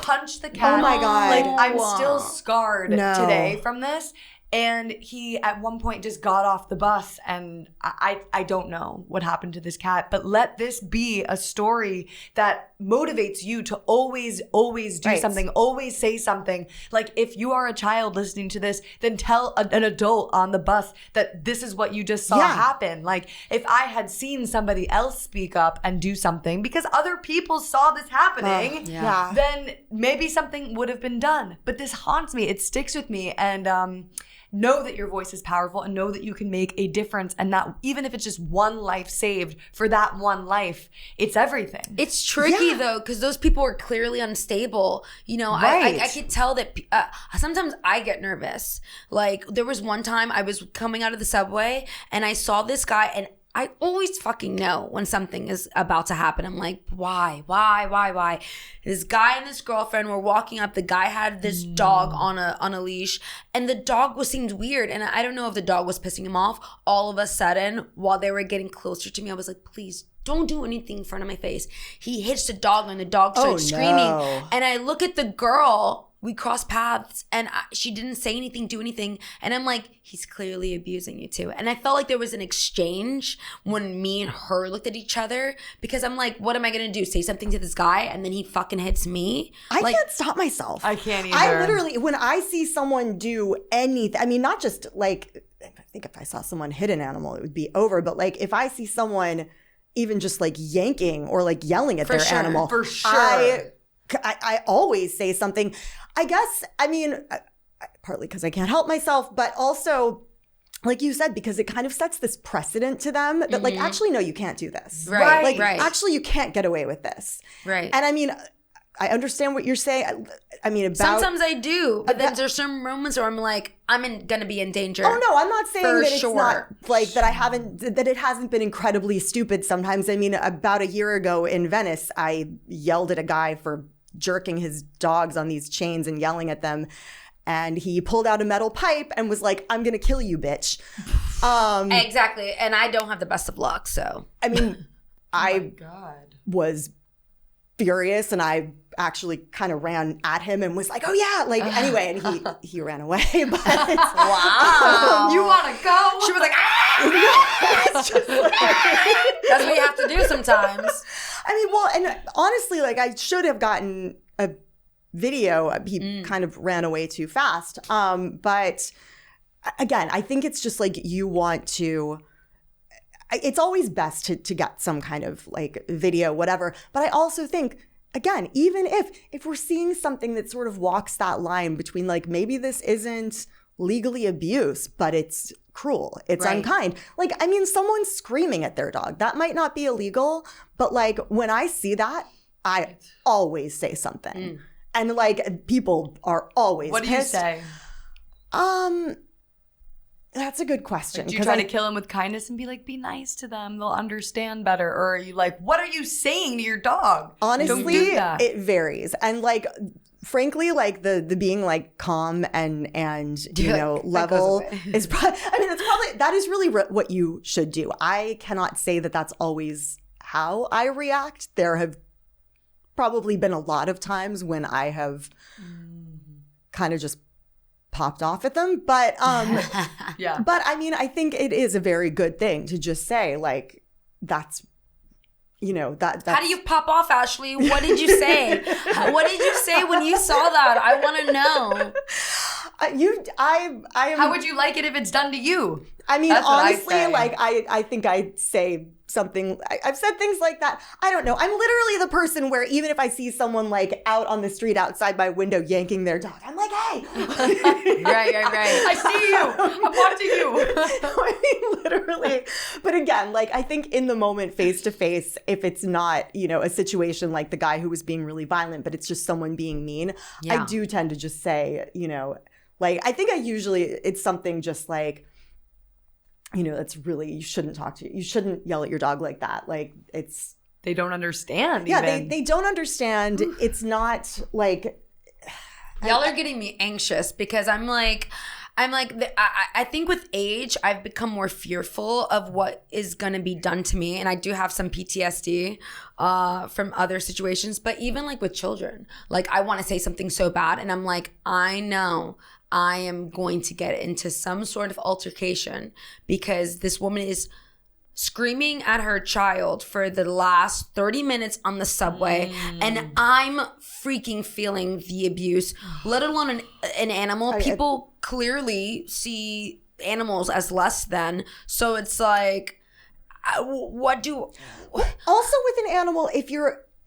punched the cat. Oh my God. Like I'm still scarred today from this. And he at one point just got off the bus and I don't know what happened to this cat, but let this be a story that motivates you to always do something, always say something. Like if you are a child listening to this, then tell an adult on the bus that this is what you just saw happen. Like if I had seen somebody else speak up and do something because other people saw this happening, then maybe something would have been done. But this haunts me. It sticks with me. And know that your voice is powerful and know that you can make a difference, and that even if it's just one life saved, for that one life, it's everything. It's tricky though, because those people are clearly unstable. You know, I could tell that sometimes I get nervous. Like there was one time I was coming out of the subway and I saw this guy and I always fucking know when something is about to happen. I'm like, why? This guy and this girlfriend were walking up. The guy had this dog on a leash, and the dog seemed weird. And I don't know if the dog was pissing him off. All of a sudden, while they were getting closer to me, I was like, please don't do anything in front of my face. He hits the dog, and the dog starts screaming. And I look at the girl. We crossed paths, and she didn't say anything, do anything. And I'm like, he's clearly abusing you too. And I felt like there was an exchange when me and her looked at each other, because I'm like, what am I going to do? Say something to this guy, and then he fucking hits me? I can't stop myself. I can't either. I literally, when I see someone do anything, I mean, not just like, I think if I saw someone hit an animal, it would be over. But like, if I see someone even just like yanking or like yelling at their animal, for sure. I always say something. I guess, I mean, partly because I can't help myself, but also, like you said, because it kind of sets this precedent to them that like, actually, no, you can't do this. Right. Like, actually, you can't get away with this. Right. And I mean, I understand what you're saying. I mean, sometimes I do, but then there's some moments where I'm like, I'm gonna be in danger. Oh no, I'm not saying that it's not like that it hasn't been incredibly stupid sometimes. I mean, about a year ago in Venice, I yelled at a guy for jerking his dogs on these chains and yelling at them. And he pulled out a metal pipe and was like, I'm going to kill you, bitch. Exactly. And I don't have the best of luck, so. I mean, I was furious, and I actually kind of ran at him and was like, oh yeah, like anyway, and he ran away. But wow. You want to go? She was like, ah! It's just like, that's what you have to do sometimes. I mean, well, and honestly, like I should have gotten a video. He kind of ran away too fast. But again, I think it's just like you want to, it's always best to get some kind of like video, whatever. But I also think, again, even if we're seeing something that sort of walks that line between like, maybe this isn't legally abuse, but it's cruel, it's unkind. Like, I mean, someone's screaming at their dog. That might not be illegal, but like when I see that, I always say something. And like people are always What do pissed. you say? That's a good question. Like, do you try to kill them with kindness and be like, be nice to them, they'll understand better? Or are you like, what are you saying to your dog? Honestly, Don't do that. It varies. And like, frankly, like the being like calm and you know, level is probably, I mean, it's probably, that is really what you should do. I cannot say that that's always how I react. There have probably been a lot of times when I have kind of just popped off at them. But yeah. But I mean, I think it is a very good thing to just say like, that's, you know, that's... How do you pop off, Ashley? What did you say? What did you say when you saw that? I want to know. How would you like it if it's done to you? I mean, honestly, like I think I'd say something. I've said things like that. I don't know. I'm literally the person where even if I see someone like out on the street outside my window yanking their dog, I'm like, hey. Right. I see you. I'm watching you. I mean, literally. But again, like I think in the moment, face to face, if it's not, you know, a situation like the guy who was being really violent, but it's just someone being mean, I do tend to just say, you know, like I think it's something just like, you know, that's really, you shouldn't yell at your dog like that. Like they don't understand. Yeah, even. they don't understand. It's not like. Y'all are getting me anxious because I think with age, I've become more fearful of what is going to be done to me. And I do have some PTSD from other situations. But even like with children, like I want to say something so bad. And I'm like, I know I am going to get into some sort of altercation because this woman is screaming at her child for the last 30 minutes on the subway and I'm freaking feeling the abuse, let alone an animal. People clearly see animals as less than. So it's like, also with an animal,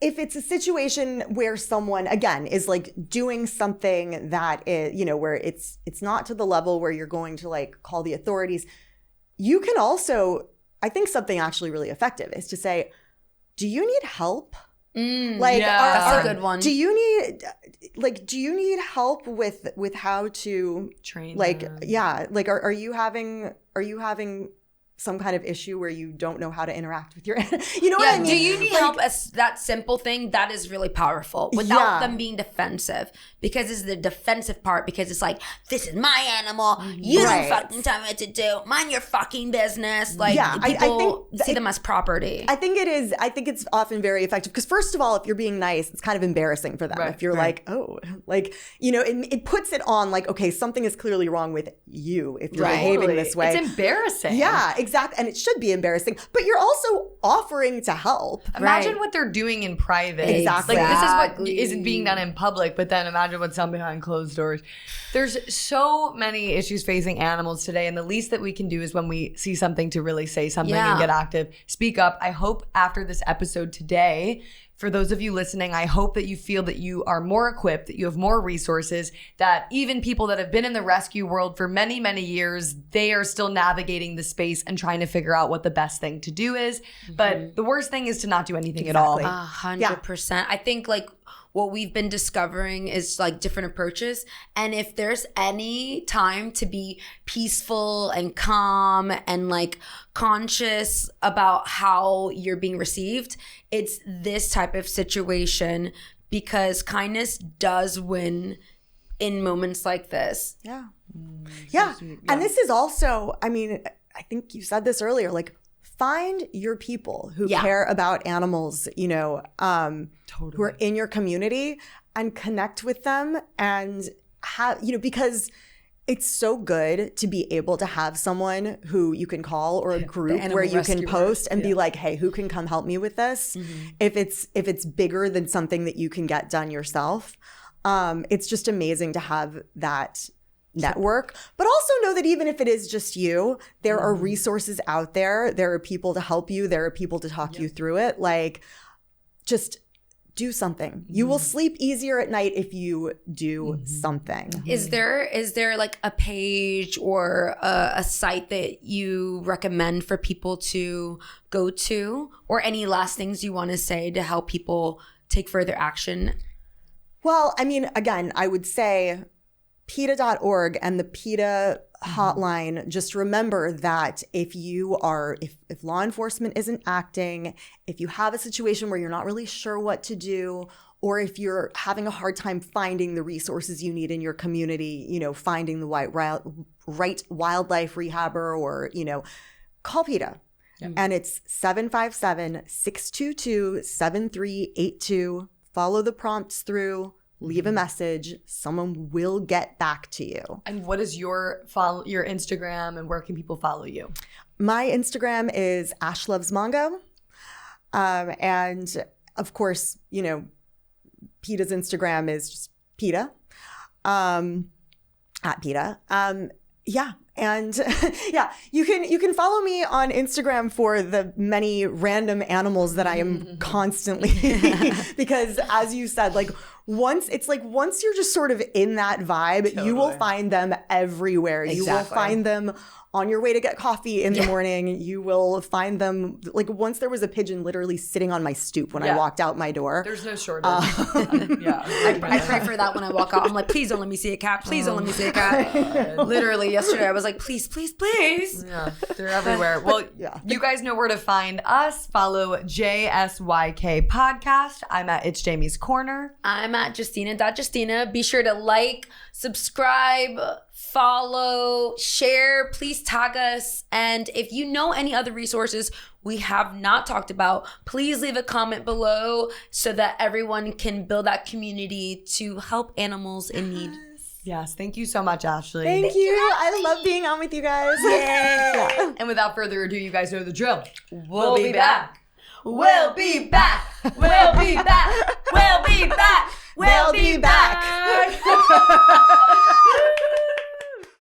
if it's a situation where someone, again, is like doing something that is, you know, where it's not to the level where you're going to like call the authorities, you can also, I think something actually really effective is to say, do you need help? That's a good one. Do you need help with how to train? Like, them. yeah, like, are you having some kind of issue where you don't know how to interact with your you know what I mean? Do you need help? As that simple thing, that is really powerful without them being defensive, because it's the defensive part, because it's like, this is my animal, you don't fucking tell me what to do, mind your fucking business. Like, people see them as property. I think it's often very effective, because first of all, if you're being nice, it's kind of embarrassing for them. If you're like, oh, like, you know, it puts it on like, okay, something is clearly wrong with you if you're behaving this way. It's embarrassing. Yeah, exactly. And it should be embarrassing, but you're also offering to help. Imagine what they're doing in private. Exactly. Like, this is what isn't being done in public, but then imagine what's done behind closed doors. There's so many issues facing animals today, and the least that we can do is when we see something to really say something and get active. Speak up. I hope after this episode today, for those of you listening, I hope that you feel that you are more equipped, that you have more resources, that even people that have been in the rescue world for many, many years, they are still navigating the space and trying to figure out what the best thing to do is. But the worst thing is to not do anything at all. 100%. I think like what we've been discovering is like different approaches. And if there's any time to be peaceful and calm and like conscious about how you're being received, it's this type of situation, because kindness does win in moments like this. Yeah. And this is also, I mean, I think you said this earlier, like, find your people who care about animals, you know, who are in your community, and connect with them, and have, you know, because it's so good to be able to have someone who you can call, or a group where you can post and be like, hey, who can come help me with this? If it's bigger than something that you can get done yourself. It's just amazing to have that network, but also know that even if it is just you, there are resources out there. There are people to help you. There are people to talk you through it. Like, just do something. You will sleep easier at night if you do something. Is there like a page or a site that you recommend for people to go to, or any last things you want to say to help people take further action? Well, I mean, again, I would say PETA.org and the PETA hotline. Just remember that if law enforcement isn't acting, if you have a situation where you're not really sure what to do, or if you're having a hard time finding the resources you need in your community, you know, finding the right wildlife rehabber, or, you know, call PETA. And it's 757-622-7382. Follow the prompts through. Leave a message. Someone will get back to you. And what is your Instagram, and where can people follow you? My Instagram is ashlovesmongo. And of course, you know, PETA's Instagram is just PETA, at PETA. And you can follow me on Instagram for the many random animals that I am constantly, because as you said, like, once you're just sort of in that vibe, you will find them everywhere. You will find them on your way to get coffee in the morning. You will find them, like, once there was a pigeon literally sitting on my stoop when I walked out my door. There's no shortage. I pray for that when I walk out. I'm like, please don't let me see a cat. Please don't let me see a cat. Literally yesterday I was like, please, please, please. Yeah, they're everywhere. Well, you guys know where to find us. Follow JSYK Podcast. I'm at It's Jamie's Corner. I'm at Justina. Be sure to like, subscribe, follow, share. Please tag us. And if you know any other resources we have not talked about, please leave a comment below so that everyone can build that community to help animals in need. Yes, thank you so much, Ashley. Thank you. I love being on with you guys. Yay! And without further ado, you guys know the drill. We'll be back. We'll be back. We'll be back. We'll be back. We'll be back.